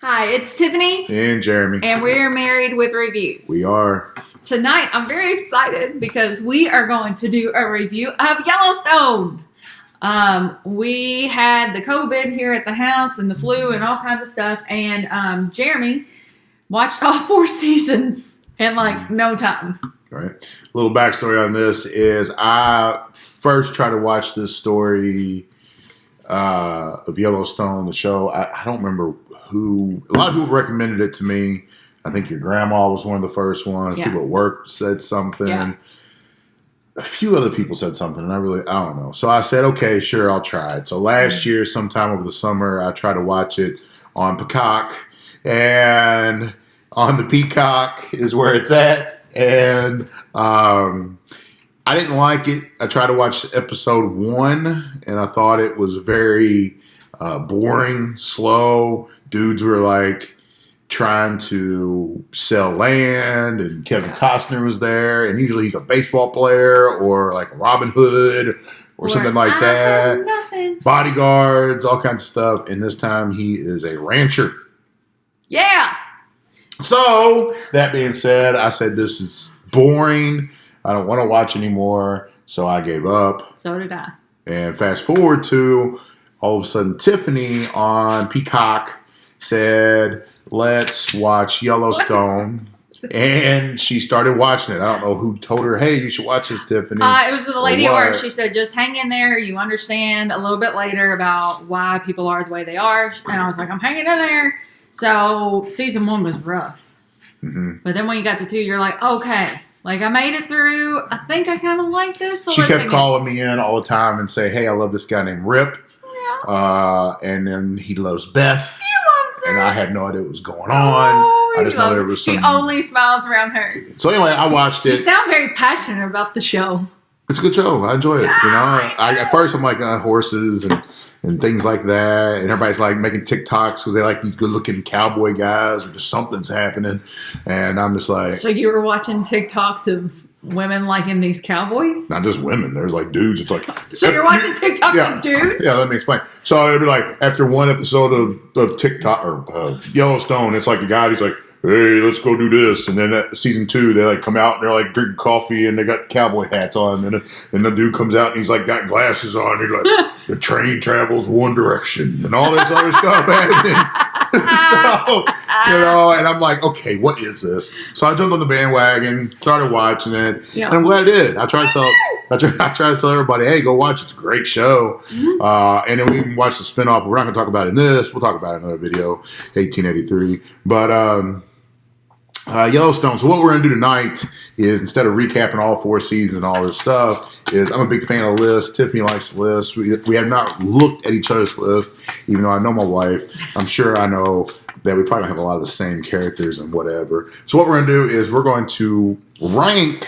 Hi, it's Tiffany. And Jeremy. And we're Married with Reviews. We are. Tonight, I'm very excited because we are going to do a review of Yellowstone. We had the COVID here at the house and the flu and all kinds of stuff. And Jeremy watched all 4 seasons in like no time. All right. A little backstory on this is I first tried to watch this story of Yellowstone, the show. I don't remember who. A lot of people recommended it to me. I think your grandma was one of the first ones. Yeah. People at work said something. Yeah. A few other people said something, and I don't know. So I said, okay, sure, I'll try it. So last year, sometime over the summer, I tried to watch it on Peacock, and on the Peacock is where it's at. And I didn't like it. I tried to watch episode 1, and I thought it was very boring, slow. Dudes were like trying to sell land, and Kevin Costner was there, and usually he's a baseball player or like Robin Hood or something like that. Bodyguards, all kinds of stuff. And this time he is a rancher. Yeah. So that being said, I said, this is boring. I don't want to watch anymore. So I gave up. So did I. And fast forward to all of a sudden Tiffany on Peacock said, let's watch Yellowstone. And she started watching it. I don't know who told her, hey, you should watch this, Tiffany. It was with a lady at work. She said, just hang in there. You understand a little bit later about why people are the way they are. And I was like, I'm hanging in there. So season 1 was rough. Mm-hmm. But then when you got to 2, you're like, okay. Like, I made it through. I think I kind of like this. So she kept calling me in all the time and say, hey, I love this guy named Rip. Yeah. And then he loves Beth. Her. And I had no idea what was going on. I just know there was some. He only smiles around her. So anyway, I watched it. You sound very passionate about the show. It's a good show. I enjoy it. You know, at first I'm like horses and things like that, and everybody's like making TikToks because they like these good-looking cowboy guys, or just something's happening, and I'm just like. So you were watching TikToks of women liking these cowboys? Not just women. There's like dudes. It's like. So you're watching TikToks of dudes? Yeah, let me explain. So it'd be like after one episode of TikTok or Yellowstone, it's like a guy who's like, hey, let's go do this. And then at season 2, they like come out and they're like drinking coffee and they got cowboy hats on. And then the dude comes out and he's like got glasses on. He's like, the train travels one direction and all this other stuff. So, you know, and I'm like, okay, what is this? So I jumped on the bandwagon, started watching it, and I'm glad I did. I try to tell everybody, hey, go watch it. It's a great show. Mm-hmm. And then we even watched the spinoff. We're not going to talk about it in this. We'll talk about it in another video, 1883. But Yellowstone. So what we're going to do tonight is, instead of recapping all 4 seasons and all this stuff, is I'm a big fan of lists. Tiffany likes lists. We have not looked at each other's lists, even though I know my wife. I'm sure I know that we probably have a lot of the same characters and whatever. So what we're going to do is we're going to rank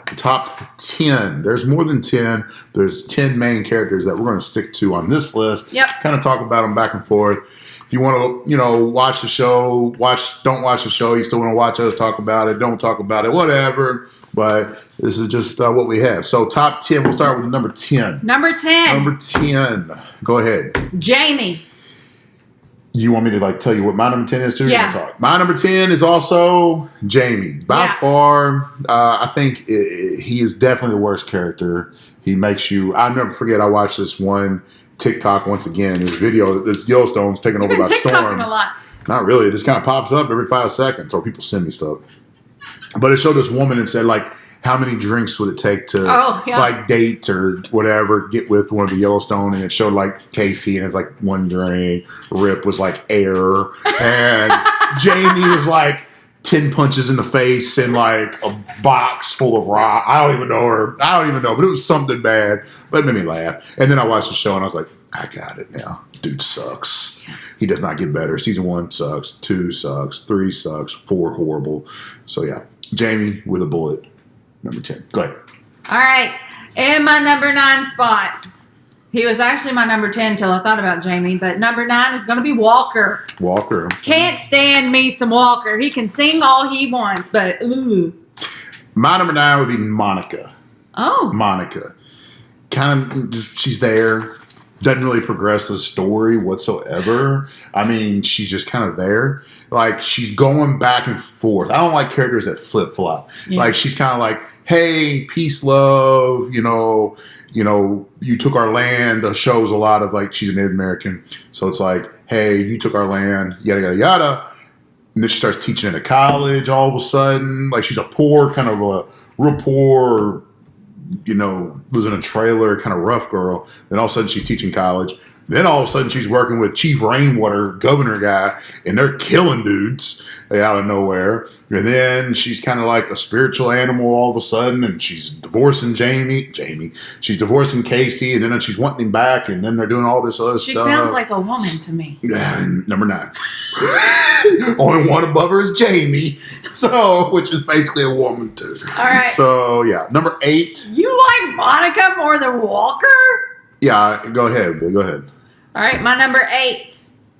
the top 10. There's more than 10. There's 10 main characters that we're going to stick to on this list. Yep. Kind of talk about them back and forth. If you want to, watch the show, don't watch the show. You still want to watch us talk about it, don't talk about it, whatever. But this is just what we have. So top 10, we'll start with number 10. Number 10. Number 10. Go ahead. Jamie. You want me to tell you what my number 10 is too? Yeah. My number 10 is also Jamie. By far, I think he is definitely the worst character. He makes you, I'll never forget, I watched this one TikTok once again. This video, this Yellowstone's taken over by storm. A lot. Not really. It just kind of pops up every 5 seconds, or people send me stuff. But it showed this woman and said, like, how many drinks would it take to, like, date or whatever, get with one of the Yellowstone? And it showed, like, Casey, and it's like 1 drink. Rip was like air. And Jamie was like 10 punches in the face and like a box full of rock. I don't even know her. I don't even know, but it was something bad. But it made me laugh. And then I watched the show and I was like, I got it now. Dude sucks. He does not get better. Season 1 sucks. 2 sucks. 3 sucks. 4 horrible. So yeah, Jamie with a bullet. Number 10. Go ahead. All right. In my number 9 spot. He was actually my number 10 until I thought about Jamie, but number 9 is going to be Walker. Walker. Can't stand me some Walker. He can sing all he wants, but ooh. My number 9 would be Monica. Oh. Monica. Kind of just, she's there. doesn't really progress the story whatsoever. I mean, she's just kind of there. Like, she's going back and forth. I don't like characters that flip-flop. Yeah. Like, she's kind of like, hey, peace, love, you took our land. The show's a lot of, like, she's a Native American. So it's like, hey, you took our land, yada, yada, yada. And then she starts teaching at a college all of a sudden. Like, she's a poor, kind of a real poor, was in a trailer, kind of rough girl. Then all of a sudden she's teaching college. Then all of a sudden she's working with Chief Rainwater, governor guy, and they're killing dudes out of nowhere. And then she's kind of like a spiritual animal all of a sudden, and she's divorcing Jamie. She's divorcing Casey, and then she's wanting him back, and then they're doing all this other stuff. She sounds like a woman to me. Yeah, number 9. Only one above her is Jamie, which is basically a woman too. All right. So yeah, number 8. You like Monica more than Walker? Yeah, go ahead. Go ahead. All right, my number 8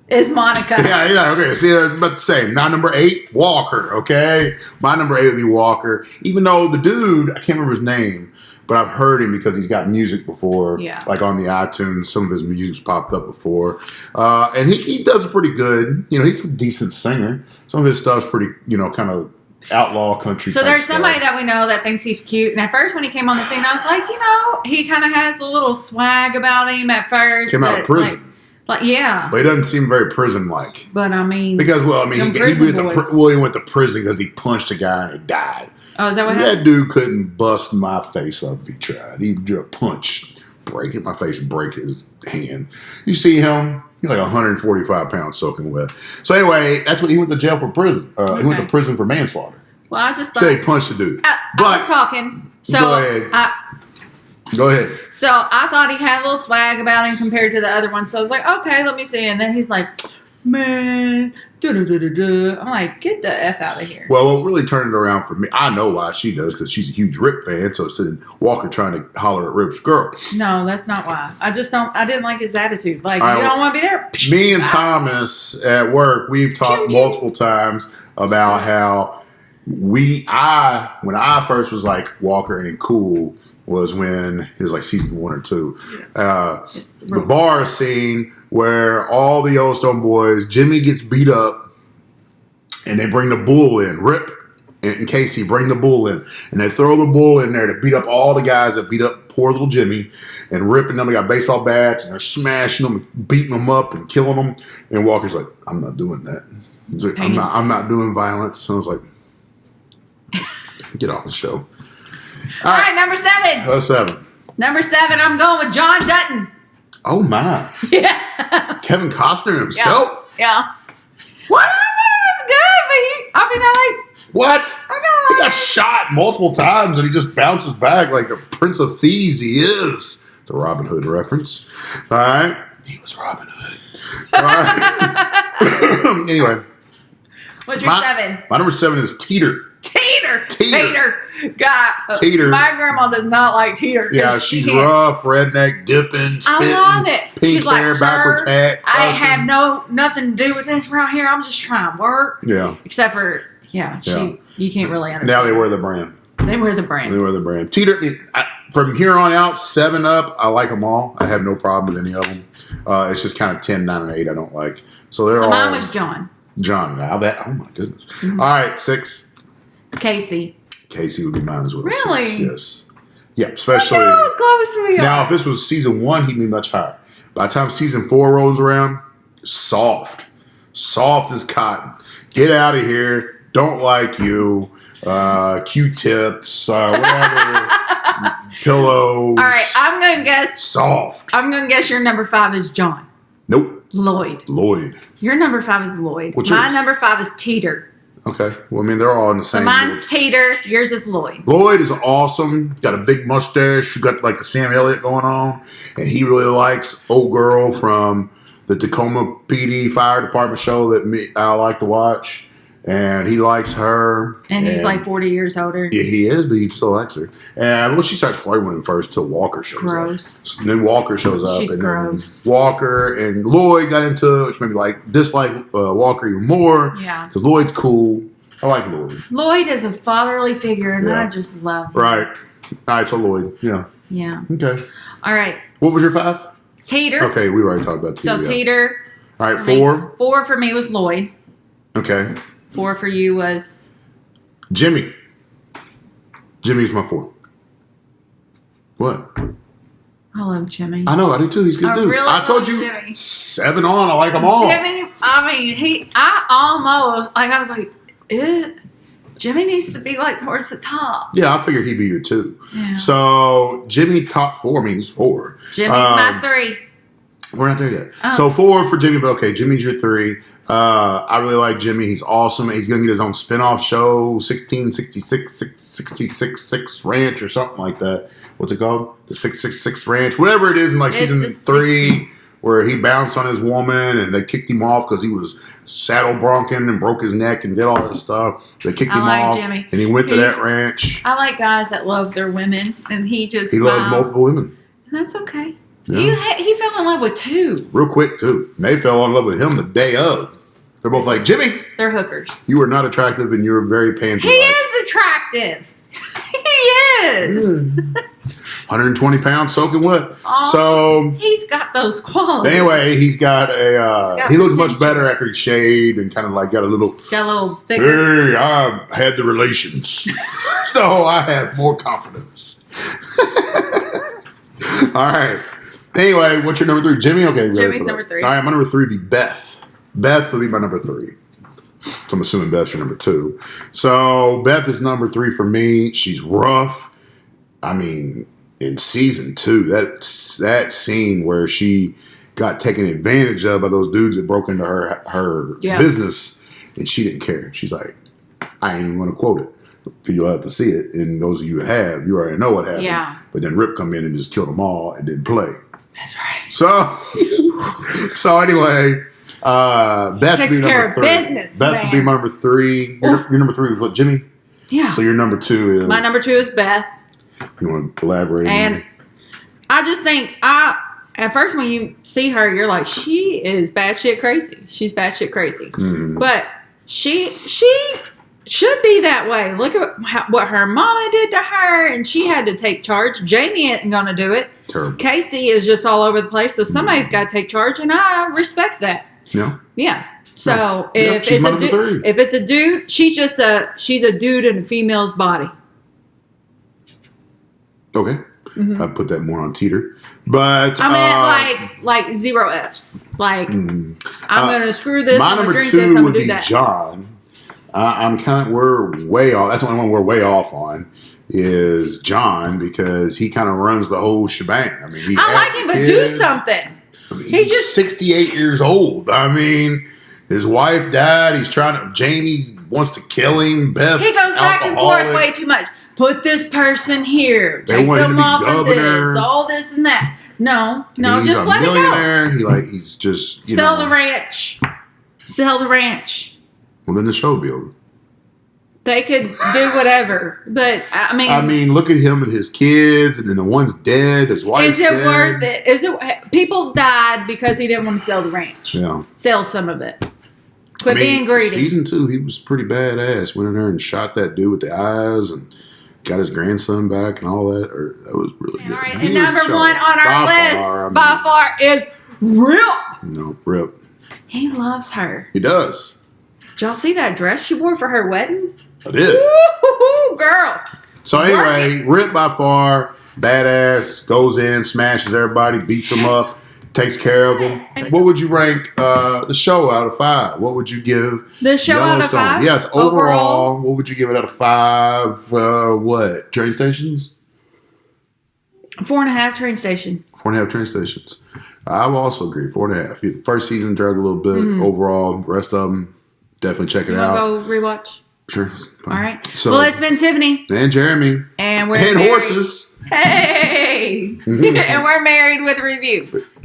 is Monica. Yeah, okay. See, about the same. Not number 8, Walker, okay? My number 8 would be Walker. Even though the dude, I can't remember his name, but I've heard him because he's got music before. Yeah. Like on the iTunes, some of his music's popped up before. And he does pretty good. He's a decent singer. Some of his stuff's pretty, kind of outlaw country. So there's stuff. somebody that we know that thinks he's cute. And at first when he came on the scene, I was like, he kind of has a little swag about him at first. Came out of prison. Yeah. But he doesn't seem very prison-like. But I mean. Because, he went to prison because he punched a guy and he died. Oh, is that what happened? That dude couldn't bust my face up if he tried. He'd do a punch, hit my face and break his hand. You see him? He's like 145 pounds soaking wet. So anyway, that's what he went to jail for prison. Okay. He went to prison for manslaughter. Well, I just thought. So he punched the dude. I was talking. So go ahead. Go ahead. So I thought he had a little swag about him compared to the other one. So I was like, okay, let me see. And then he's like, man, I'm like, get the F out of here. Well, what really turned it around for me, I know why she does, because she's a huge Rip fan. So instead of Walker trying to holler at Rip's girl. No, that's not why. I didn't like his attitude. Like, you don't want to be there. Me and Thomas at work, we've talked multiple times about how when I first was like Walker ain't cool was when it was like season 1 or 2. The bar scene where all the Yellowstone boys, Jimmy gets beat up and they bring the bull in. Rip and Casey bring the bull in and they throw the bull in there to beat up all the guys that beat up poor little Jimmy. And Rip and them got baseball bats and they're smashing them, beating them up and killing them. And Walker's like, I'm not doing that. He's like, I'm not doing violence. So I was like, get off the show. All right, number 7. 7. Number 7, I'm going with John Dutton. Oh my. Yeah. Kevin Costner himself? Yeah. What? It's good, but I like. What? He got shot multiple times and he just bounces back like the Prince of Thieves he is. The Robin Hood reference. All right. He was Robin Hood. All right. Anyway. What's your 7? My number 7 is Teeter. Teeter. God. Teeter. My grandma does not like Teeter. Yeah, she's rough, redneck, dipping, spitting. I love it. Pink She's hair, like, backwards hat. I cussing. have nothing to do with this around here. I'm just trying to work. Yeah. Except for, you can't really understand. Now they wear the brand. They wear the brand. Teeter, from here on out, 7 Up, I like them all. I have no problem with any of them. It's just kind of 10, 9, and 8 I don't like. So they're all. Mine was John. Now that, oh my goodness. Mm-hmm. All right, 6. Casey would be mine as well. Really? 6, yes. Yeah, especially. Look how close we are. Now, if this was season 1, he'd be much higher. By the time season 4 rolls around, soft as cotton. Get out of here. Don't like you. Q-tips, whatever. Pillows. All right, I'm gonna guess. Soft. I'm gonna guess your number 5 is John. Nope. Lloyd. Your number 5 is Lloyd. What's My yours? number 5 is Teeter. Okay. Well, I mean, they're all in the So same. mine's group. Teeter. Yours is Lloyd. Lloyd is awesome. Got a big mustache. You got like the Sam Elliott going on, and he really likes old girl from the Tacoma PD Fire Department show that I like to watch. And he likes her. And he's like 40 years older. Yeah, he is, but he still likes her. And she starts flirting with him first till Walker shows up. Gross. And then Walker shows up. She's and gross. Then Walker and Lloyd got into it, which made me dislike Walker even more. Yeah. Because Lloyd's cool. I like Lloyd. Lloyd is a fatherly figure, and Yeah. I just love him. Right. All right, so Lloyd. Yeah. Yeah. Okay. All right. What was your 5? Teeter. Okay, we already talked about Teeter. So Teeter. All right, 4. 4 for me was Lloyd. Okay. 4 for you was Jimmy. Jimmy's my 4. What? I love Jimmy. I know, I do too. He's a good dude. Really I told you Jimmy. 7 on. I like them all. Jimmy, I mean, I almost, like, I was like, Jimmy needs to be, like, towards the top. Yeah, I figured he'd be your 2. Yeah. So, Jimmy top 4 means 4. Jimmy's my 3. We're not there yet. Oh. So 4 for Jimmy, but okay, Jimmy's your 3. I really like Jimmy. He's awesome. He's going to get his own spinoff show, 1666 Ranch or something like that. What's it called? The 666 Ranch. Whatever it is in like season 3 where he bounced on his woman and they kicked him off because he was saddle bronking and broke his neck and did all that stuff. They kicked him off Jimmy. And he went to that ranch. I like guys that love their women, and he loved multiple women. That's okay. Yeah. He fell in love with 2. Real quick, too. And they fell in love with him the day of. They're both like, Jimmy, they're hookers. you are not attractive and you're very pansy. He is attractive. He is. 120 pounds soaking wet. So he's got those qualities. anyway, he's got he looks much better after he shaved and kind of like got a little thicker. Hey, I had the relations. So I have more confidence. All right. Anyway, what's your number 3? Jimmy? Okay. Jimmy's number 3. All right, my number 3 would be Beth. Beth will be my number 3. So I'm assuming Beth's your number 2. So Beth is number 3 for me. She's rough. I mean, in season 2, that scene where she got taken advantage of by those dudes that broke into her business, and she didn't care. She's like, I ain't even going to quote it. You'll have to see it. And those of you who have, you already know what happened. Yeah. But then Rip come in and just killed them all and didn't play. That's right. So anyway, Beth would be number 3. Business, Beth would be my number 3. Your number 3 was what, Jimmy? Yeah. So your number 2 is? My number 2 is Beth. You want to elaborate? And I just think at first when you see her, you're like, she is batshit crazy. She's batshit crazy. Mm-hmm. But she should be that way. Look at what her mama did to her, and she had to take charge. Jamie isn't going to do it. Terrible. Casey is just all over the place, so somebody's got to take charge, and I respect that. Yeah. Yeah. So she's my number 3. if it's a dude, she's a dude in a female's body. Okay. Mm-hmm. I put that more on Teeter. But I meant like 0 F's. Like I'm gonna screw this. My I'm number drink 2 this, I'm would do be that. John. We're way off. That's the only one we're way off on is John because he kind of runs the whole shebang. I mean, I like him, but do something. I mean, he's just 68 years old. I mean, his wife died. Jamie wants to kill him. Beth, he goes back and forth way too much. Put this person here. Take them off of this. All this and that. No, just let it go. He's a millionaire. He's just sell the ranch. Sell the ranch. Well, then the show will be over. They could do whatever, but I mean, look at him and his kids, and then the one's dead. His wife's dead. Is it worth it? Is it? People died because he didn't want to sell the ranch. Yeah, sell some of it. Quit being greedy. Season 2, he was pretty badass. Went in there and shot that dude with the eyes, and got his grandson back, and all that. That was really good. All right, and number 1 on our list by far is Rip. No, Rip. He loves her. He does. Did y'all see that dress she wore for her wedding? I did. Woo-hoo-hoo, girl. So anyway, Rip by far, badass, goes in, smashes everybody, beats them up, takes care of them. What would you rank the show out of 5? What would you give the show out of 5? Yes, overall, what would you give it out of 5? What? Train stations? 4.5 train station. 4.5 train stations. I will also agree, 4.5. First season dragged a little bit. Overall, rest of them, definitely check it out. Go rewatch? Sure. All right. So, well, it's been Tiffany. And Jeremy. And we're married. Horses. Hey! And we're married with reviews.